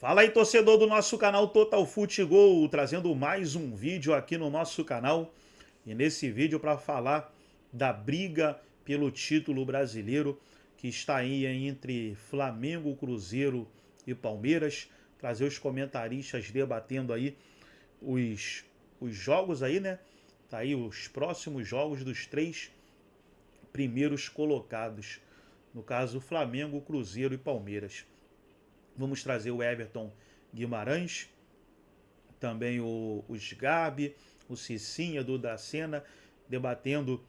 Fala aí, torcedor do nosso canal Total Futebol, trazendo mais um vídeo aqui no nosso canal. E nesse vídeo para falar da briga pelo título brasileiro que está aí entre Flamengo, Cruzeiro e Palmeiras. Trazer os comentaristas debatendo aí os jogos aí, né? Tá aí os próximos jogos dos 3 primeiros colocados. No caso, Flamengo, Cruzeiro e Palmeiras. Vamos trazer o Everton Guimarães, também o Gabi, o Cicinha, do Dacena, debatendo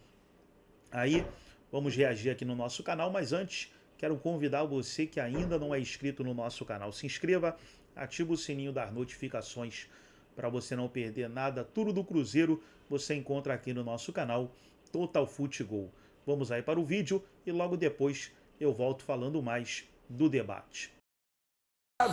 aí. Vamos reagir aqui no nosso canal, mas antes quero convidar você que ainda não é inscrito no nosso canal. Se inscreva, ativa o sininho das notificações para você não perder nada. Tudo do Cruzeiro você encontra aqui no nosso canal Total Futebol. Vamos aí para o vídeo e logo depois eu volto falando mais do debate.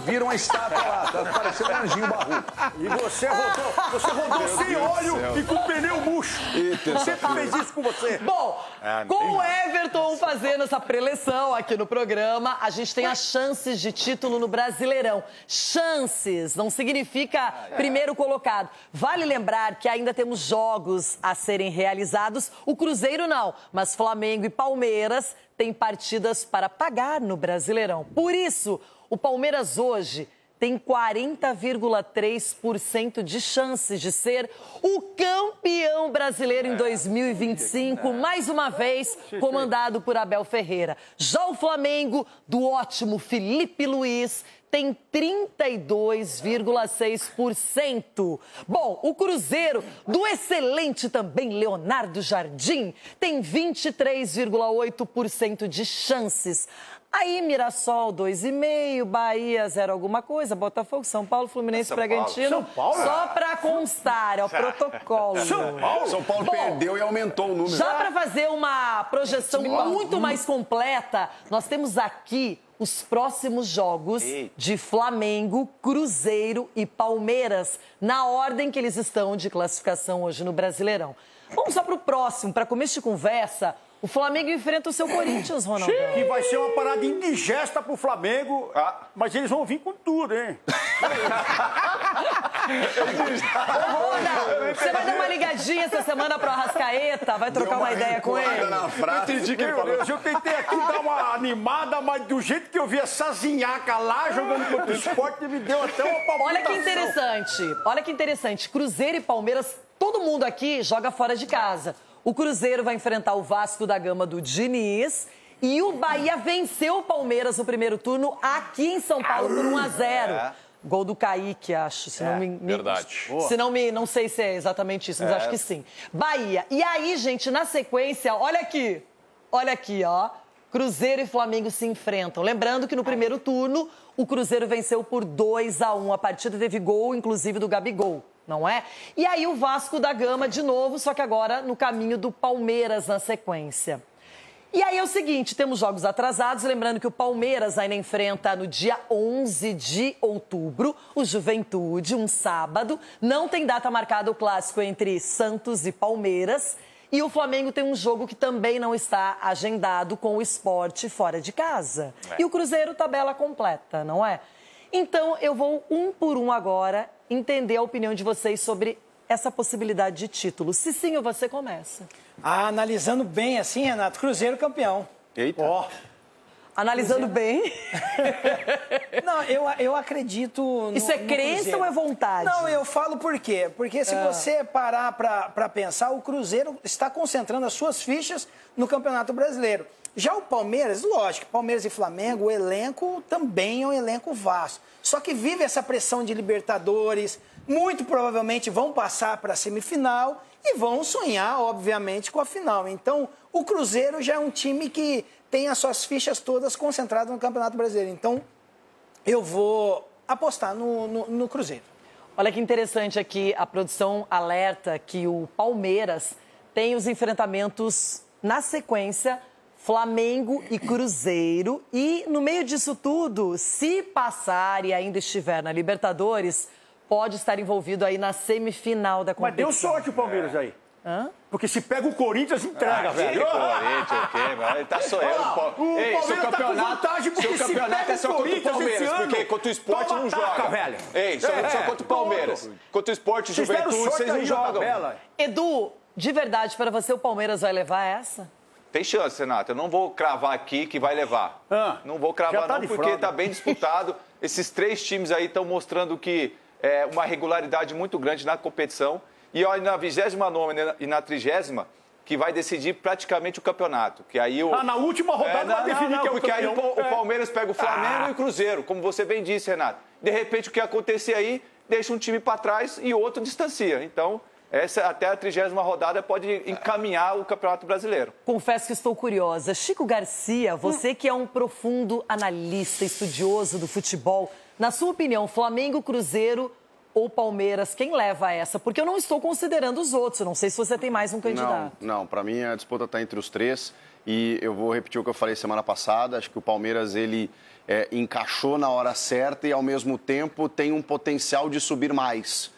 Vira uma estátua lá, tá parecendo um Anjinho Barroco. E você rodou sem óleo e com pneu murcho. Eita, Sempre fez isso com você. Bom, com o Everton fazendo essa preleção aqui no programa, a gente tem as chances de título no Brasileirão. Chances não significa primeiro colocado. Vale lembrar que ainda temos jogos a serem realizados. O Cruzeiro não, mas Flamengo e Palmeiras têm partidas para pagar no Brasileirão. Por isso, o Palmeiras hoje tem 40,3% de chances de ser o campeão brasileiro em 2025, mais uma vez comandado por Abel Ferreira. Já o Flamengo, do ótimo Felipe Luiz, tem 32,6%. Bom, o Cruzeiro, do excelente também Leonardo Jardim, tem 23,8% de chances. Aí, Mirassol, 2,5%, Bahia, 0 alguma coisa, Botafogo, São Paulo, Fluminense, Bragantino. São Paulo? Só para constar, é o protocolo. São Paulo Bom, perdeu e aumentou o número. Já para fazer uma projeção muito mais completa, nós temos aqui os próximos jogos de Flamengo, Cruzeiro e Palmeiras, na ordem que eles estão de classificação hoje no Brasileirão. Vamos só para o próximo, para começo de conversa. O Flamengo enfrenta o seu Corinthians, Ronaldo. Que vai ser uma parada indigesta pro Flamengo, mas eles vão vir com tudo, hein? Ronaldo, você vai dar uma ligadinha essa semana pro Arrascaeta? Vai trocar uma ideia com ele? Na frase. Eu tentei aqui dar uma animada, mas do jeito que eu vi essa zinhaca lá jogando contra o Sport, me deu até uma palpitação. Olha que interessante. Cruzeiro e Palmeiras, todo mundo aqui joga fora de casa. O Cruzeiro vai enfrentar o Vasco da Gama do Diniz e o Bahia venceu o Palmeiras no primeiro turno aqui em São Paulo por 1-0. Gol do Kaique, acho. Verdade. Não sei se é exatamente isso, mas acho que sim. Bahia. E aí, gente, na sequência, olha aqui, ó. Cruzeiro e Flamengo se enfrentam. Lembrando que no primeiro turno, o Cruzeiro venceu por 2-1. A partida teve gol, inclusive, do Gabigol, não é? E aí o Vasco da Gama de novo, só que agora no caminho do Palmeiras na sequência. E aí é o seguinte, temos jogos atrasados, lembrando que o Palmeiras ainda enfrenta no dia 11 de outubro o Juventude, um sábado. Não tem data marcada o clássico entre Santos e Palmeiras. E o Flamengo tem um jogo que também não está agendado com o Sport fora de casa. E o Cruzeiro, tabela completa, não é? Então, eu vou um por um agora entender a opinião de vocês sobre essa possibilidade de título. Cicinho, você começa. Analisando bem assim, Renato, Cruzeiro campeão. Eita. Analisando bem. Não, eu acredito no Isso é crença Cruzeiro. ou é vontade? Não, eu falo por quê? Porque se você parar para pensar, o Cruzeiro está concentrando as suas fichas no Campeonato Brasileiro. Já o Palmeiras, lógico, Palmeiras e Flamengo, o elenco também é um elenco vasto. Só que vive essa pressão de Libertadores, muito provavelmente vão passar para a semifinal e vão sonhar, obviamente, com a final. Então, o Cruzeiro já é um time que tem as suas fichas todas concentradas no Campeonato Brasileiro. Então, eu vou apostar no Cruzeiro. Olha que interessante aqui, a produção alerta que o Palmeiras tem os enfrentamentos na sequência Flamengo e Cruzeiro. E no meio disso tudo, se passar e ainda estiver na Libertadores, pode estar envolvido aí na semifinal da competição. Mas deu sorte o Palmeiras aí. Porque se pega o Corinthians, entrega, velho. Corinthians, o quê? Ele tá sonhando. Ei, seu campeonato, seu campeonato é só contra o Palmeiras, porque contra o Sport não joga. Velho. Ei, só contra o Palmeiras. Contra o Sport e Juventude, vocês não jogam. Edu, de verdade, para você o Palmeiras vai levar essa? Tem chance, Renato. Eu não vou cravar aqui que vai levar. Não vou cravar não, porque tá bem disputado. Esses 3 times aí estão mostrando que é uma regularidade muito grande na competição. E olha, na 29ª e na 30ª, que vai decidir praticamente o campeonato. Que aí na última rodada vai definir que é o porque campeão. Aí o Palmeiras pega o Flamengo e o Cruzeiro, como você bem disse, Renato. De repente, o que acontecer aí, deixa um time para trás e outro distancia. Então, até a 30ª rodada pode encaminhar o Campeonato Brasileiro. Confesso que estou curiosa. Chico Garcia, você que é um profundo analista, estudioso do futebol, na sua opinião, Flamengo, Cruzeiro ou Palmeiras, quem leva essa? Porque eu não estou considerando os outros. Eu não sei se você tem mais um candidato. Não, para mim a disputa está entre os 3 e eu vou repetir o que eu falei semana passada. Acho que o Palmeiras ele encaixou na hora certa e ao mesmo tempo tem um potencial de subir mais.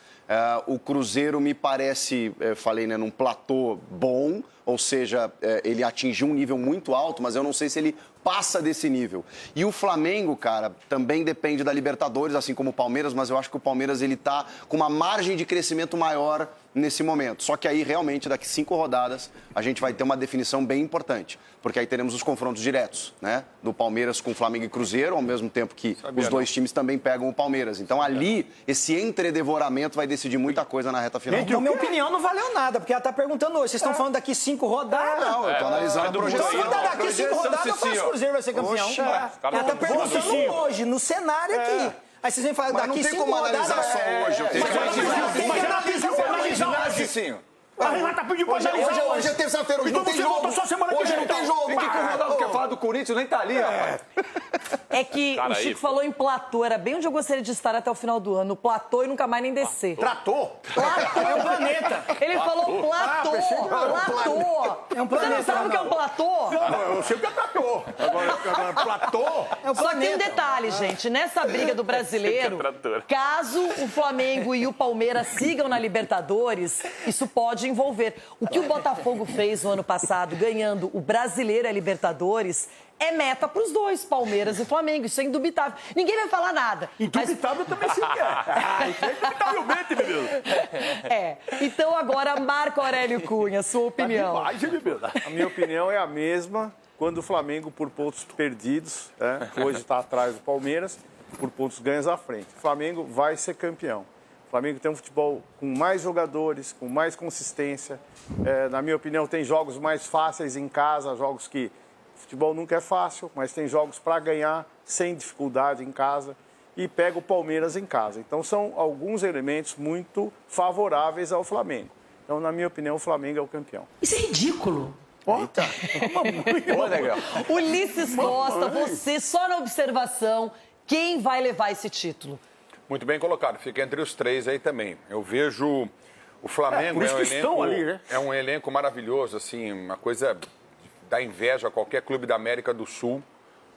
O Cruzeiro me parece, falei, né, num platô bom, ou seja, ele atingiu um nível muito alto, mas eu não sei se ele passa desse nível. E o Flamengo, cara, também depende da Libertadores, assim como o Palmeiras, mas eu acho que o Palmeiras ele tá com uma margem de crescimento maior nesse momento. Só que aí, realmente, daqui 5 rodadas, a gente vai ter uma definição bem importante, porque aí teremos os confrontos diretos, né? Do Palmeiras com Flamengo e Cruzeiro, ao mesmo tempo que os 2 times também pegam o Palmeiras. Então, ali, esse entredevoramento vai decidir muita coisa na reta final. Na minha opinião, não valeu nada, porque ela tá perguntando hoje. Vocês estão falando daqui 5 rodadas? Não, eu tô analisando a projeção. Então, daqui 5 rodadas, eu faço o Cruzeiro vai ser campeão. Ela tá perguntando hoje, no cenário aqui. Aí vocês vêm falar, mas daqui 5 rodadas... rodadas... Não tem como analisar só hoje. Eu tenho que analisar hoje. A Renata pediu pra analisar hoje é terça-feira, hoje não tem jogo. Hoje não tem jogo. O que o Ronaldo quer falar do Corinthians nem tá ali, rapaz. É que o Chico falou em platô, era bem onde eu gostaria de estar até o final do ano. Platô e nunca mais nem descer. Platô? Platô. É um planeta. Ele falou platô. Platô. É um planeta. Você não sabe o que é um platô? Não, eu sei o que é platô. Agora, platô... É um Só tem um planeta. detalhe, gente. Nessa briga do brasileiro, caso o Flamengo e o Palmeiras sigam na Libertadores, isso pode envolver. O que o Botafogo fez no ano passado, ganhando o Brasileiro e a Libertadores, é meta para os 2, Palmeiras e Flamengo. Isso é indubitável. Ninguém vai falar nada. Indubitável também se quer. Isso é indubitavelmente, beleza. Então agora, Marco Aurélio Cunha, sua opinião. A minha opinião é a mesma quando o Flamengo, por pontos perdidos, hoje está atrás do Palmeiras, por pontos ganhos à frente. O Flamengo vai ser campeão. O Flamengo tem um futebol com mais jogadores, com mais consistência. Na minha opinião, tem jogos mais fáceis em casa, jogos que... Futebol nunca é fácil, mas tem jogos para ganhar sem dificuldade em casa. E pega o Palmeiras em casa. Então, são alguns elementos muito favoráveis ao Flamengo. Então, na minha opinião, o Flamengo é o campeão. Isso é ridículo. Eita. Ulisses Costa, você só na observação, quem vai levar esse título? Muito bem colocado, fica entre os 3 aí também. Eu vejo o Flamengo é um elenco maravilhoso, assim, uma coisa dá inveja a qualquer clube da América do Sul.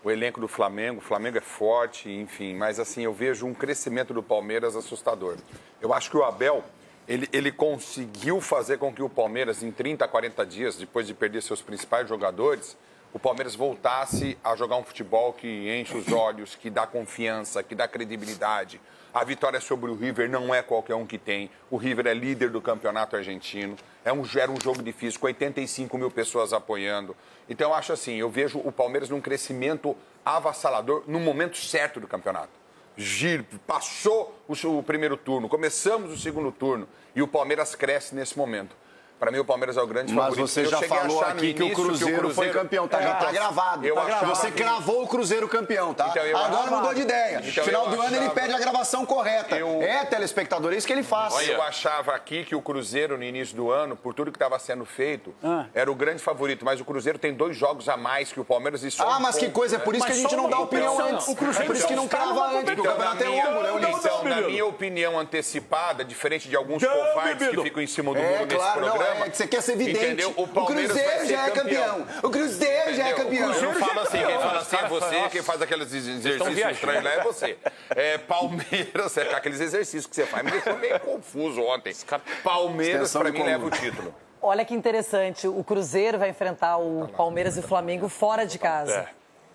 O elenco do Flamengo, o Flamengo é forte, enfim, mas assim, eu vejo um crescimento do Palmeiras assustador. Eu acho que o Abel, ele conseguiu fazer com que o Palmeiras, em 30, 40 dias, depois de perder seus principais jogadores, o Palmeiras voltasse a jogar um futebol que enche os olhos, que dá confiança, que dá credibilidade. A vitória sobre o River não é qualquer um que tem. O River é líder do campeonato argentino. Era um jogo difícil, com 85 mil pessoas apoiando. Então, eu acho assim, eu vejo o Palmeiras num crescimento avassalador no momento certo do campeonato. Giro, passou o primeiro turno, começamos o segundo turno e o Palmeiras cresce nesse momento. Para mim, o Palmeiras é o grande favorito. Mas você já falou aqui que o Cruzeiro foi campeão, tá? Já tá gravado. Você cravou o Cruzeiro campeão, tá? Então, agora mudou de ideia. No final do ano ele pede a gravação correta. Telespectador, é isso que ele faz. Eu achava aqui que o Cruzeiro, no início do ano, por tudo que estava sendo feito, era o grande favorito. Mas o Cruzeiro tem 2 jogos a mais que o Palmeiras e só mas que coisa, é por isso que a gente não dá opinião antes. É por isso que não crava antes, porque o campeonato é longo, né, Ulisses? Então, na minha opinião antecipada, diferente de alguns covardes que ficam em cima do muro nesse programa... É que você quer ser evidente. Entendeu? O Cruzeiro já é campeão. O Cruzeiro já é campeão. Eu não falo assim, quem fala assim é você, quem faz aqueles exercícios estranhos lá é você. Palmeiras, aqueles exercícios que você faz, me deixou meio confuso ontem. Palmeiras, pra mim, leva o título. Olha que interessante, o Cruzeiro vai enfrentar o Palmeiras e o Flamengo fora de casa.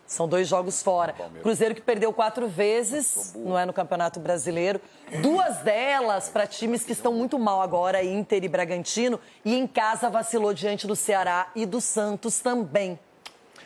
São 2 jogos fora. Cruzeiro que perdeu 4 vezes, não é, no Campeonato Brasileiro. 2 delas para times que estão muito mal agora, Inter e Bragantino. E em casa vacilou diante do Ceará e do Santos também.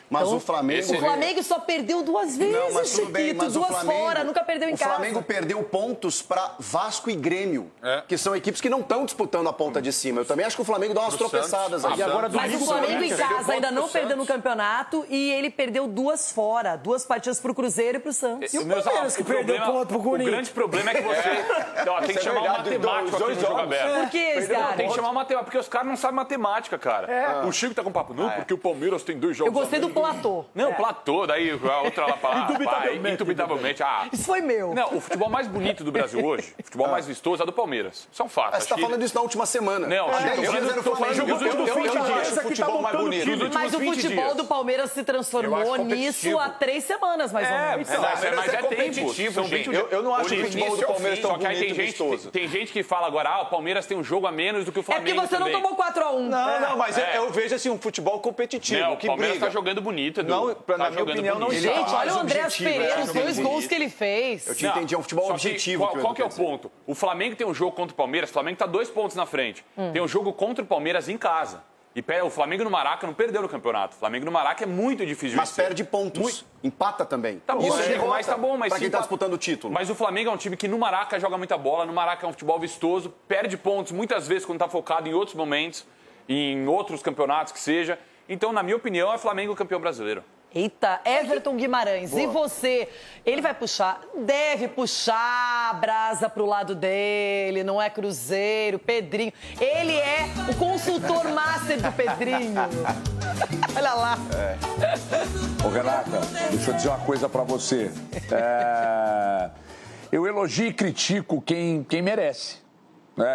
Mas então, o Flamengo... O Flamengo só perdeu 2 vezes, não, mas tudo bem, Chiquito, mas 2 Flamengo, fora, nunca perdeu em casa. O Flamengo perdeu pontos para Vasco e Grêmio, que são equipes que não estão disputando a ponta de cima. Eu também acho que o Flamengo dá umas tropeçadas aí. Mas o Flamengo em casa ainda não perdeu no campeonato e ele perdeu 2 fora. 2 partidas pro Cruzeiro e pro Santos. E o Palmeiras que perdeu ponto pro Corinthians. O grande problema é que você tem que chamar o matemático aqui no Jogo Aberto. Por que esse cara? Tem que chamar o matemático, porque os caras não sabem matemática, cara. O Chico tá com papo, não, porque o Palmeiras tem 2 jogos. Eu gostei do platô. Não, platô, daí a outra lá para lá. Indubitavelmente. Isso foi meu. Não, o futebol mais bonito do Brasil hoje, o futebol mais vistoso é do Palmeiras. Isso é um fato. Você tá falando isso na última semana. Não, eu falando dos últimos 20 dias. O futebol mais bonito. Mas o futebol do Palmeiras se transformou nisso há 3 semanas, mais ou menos. Mas é competitivo, gente. Eu não acho que o futebol do Palmeiras tão bonito e vistoso. Tem gente que fala agora, o Palmeiras tem um jogo a menos do que o Flamengo. É porque você não tomou 4-1. Não, mas eu vejo assim um futebol competitivo. Não, o Palmeiras tá jogando bonito, Edu. Não, na minha opinião, não. Gente, olha o Andréas Pereira, os 2 gols que ele fez. Eu te entendi, é um futebol objetivo. Qual que é o ponto? O Flamengo tem um jogo contra o Palmeiras, o Flamengo tá 2 pontos na frente. Tem um jogo contra o Palmeiras em casa. E o Flamengo no Maraca não perdeu no campeonato. O Flamengo no Maraca é muito difícil. Mas perde pontos. Empata também. Tá bom, Chico, mas tá bom. Mas pra quem tá disputando o título. Mas o Flamengo é um time que no Maraca joga muita bola, no Maraca é um futebol vistoso, perde pontos muitas vezes quando tá focado em outros momentos, em outros campeonatos que seja. Então, na minha opinião, é Flamengo campeão brasileiro. Eita, Everton Guimarães, boa. E você? Ele vai puxar, deve puxar a brasa pro lado dele, não é Cruzeiro, Pedrinho. Ele é o consultor master do Pedrinho. Olha lá. Ô, Renata, deixa eu dizer uma coisa pra você. Eu elogio e critico quem merece.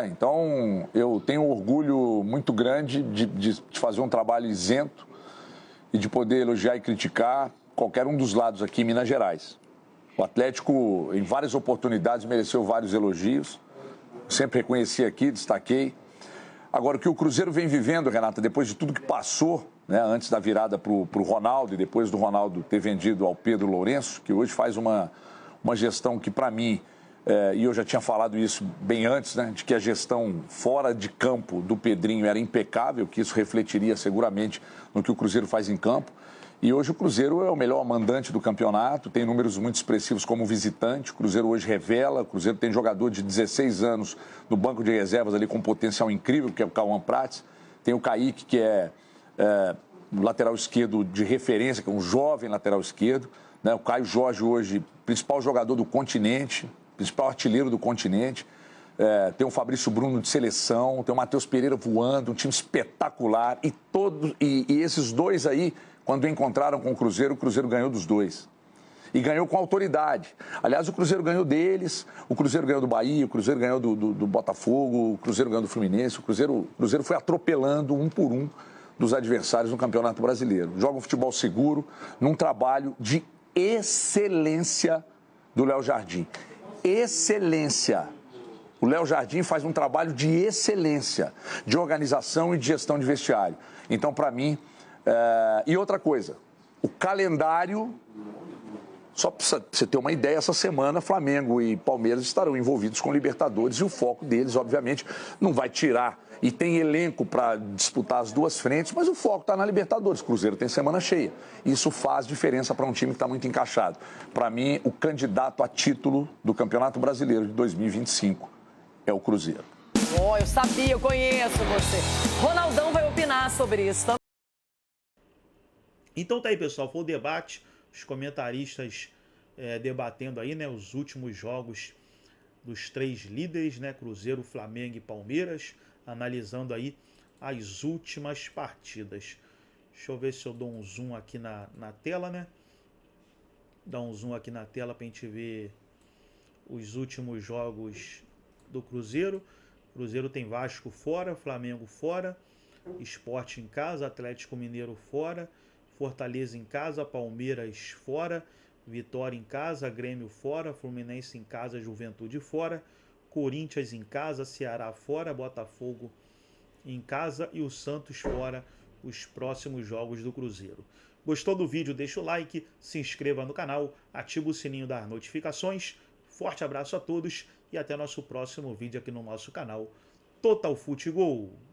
Então, eu tenho um orgulho muito grande de fazer um trabalho isento e de poder elogiar e criticar qualquer um dos lados aqui em Minas Gerais. O Atlético, em várias oportunidades, mereceu vários elogios. Sempre reconheci aqui, destaquei. Agora, o que o Cruzeiro vem vivendo, Renata, depois de tudo que passou, antes da virada para o Ronaldo e depois do Ronaldo ter vendido ao Pedro Lourenço, que hoje faz uma gestão que, para mim, e eu já tinha falado isso bem antes, de que a gestão fora de campo do Pedrinho era impecável, que isso refletiria seguramente no que o Cruzeiro faz em campo. E hoje o Cruzeiro é o melhor mandante do campeonato, tem números muito expressivos como visitante. O Cruzeiro hoje revela, o Cruzeiro tem jogador de 16 anos no banco de reservas ali com um potencial incrível, que é o Cauã Prats. Tem o Kaique, que é lateral esquerdo de referência, que é um jovem lateral esquerdo. O Caio Jorge hoje, principal jogador do continente, principal artilheiro do continente. Tem o Fabrício Bruno de seleção, tem o Matheus Pereira voando, um time espetacular. E esses dois aí, quando encontraram com o Cruzeiro ganhou dos dois. E ganhou com autoridade. Aliás, o Cruzeiro ganhou deles, o Cruzeiro ganhou do Bahia, o Cruzeiro ganhou do Botafogo, o Cruzeiro ganhou do Fluminense. O Cruzeiro foi atropelando um por um dos adversários no Campeonato Brasileiro. Joga um futebol seguro, num trabalho de excelência do Léo Jardim. Excelência. O Léo Jardim faz um trabalho de excelência, de organização e de gestão de vestiário. Então, para mim... E outra coisa, o calendário... Só para você ter uma ideia, essa semana Flamengo e Palmeiras estarão envolvidos com Libertadores e o foco deles, obviamente, não vai tirar. E tem elenco para disputar as 2 frentes, mas o foco está na Libertadores. O Cruzeiro tem semana cheia. Isso faz diferença para um time que está muito encaixado. Para mim, o candidato a título do Campeonato Brasileiro de 2025 é o Cruzeiro. Eu sabia, eu conheço você. Ronaldão vai opinar sobre isso. Então tá aí, pessoal, foi o debate, os comentaristas debatendo aí, os últimos jogos dos 3 líderes, Cruzeiro, Flamengo e Palmeiras, analisando aí as últimas partidas. Deixa eu ver se eu dou um zoom aqui na tela, Dá um zoom aqui na tela pra gente ver os últimos jogos do Cruzeiro. Cruzeiro tem Vasco fora, Flamengo fora, Sport em casa, Atlético Mineiro fora, Fortaleza em casa, Palmeiras fora, Vitória em casa, Grêmio fora, Fluminense em casa, Juventude fora, Corinthians em casa, Ceará fora, Botafogo em casa e o Santos fora os próximos jogos do Cruzeiro. Gostou do vídeo? Deixa o like, se inscreva no canal, ativa o sininho das notificações. Forte abraço a todos e até nosso próximo vídeo aqui no nosso canal Total Futebol.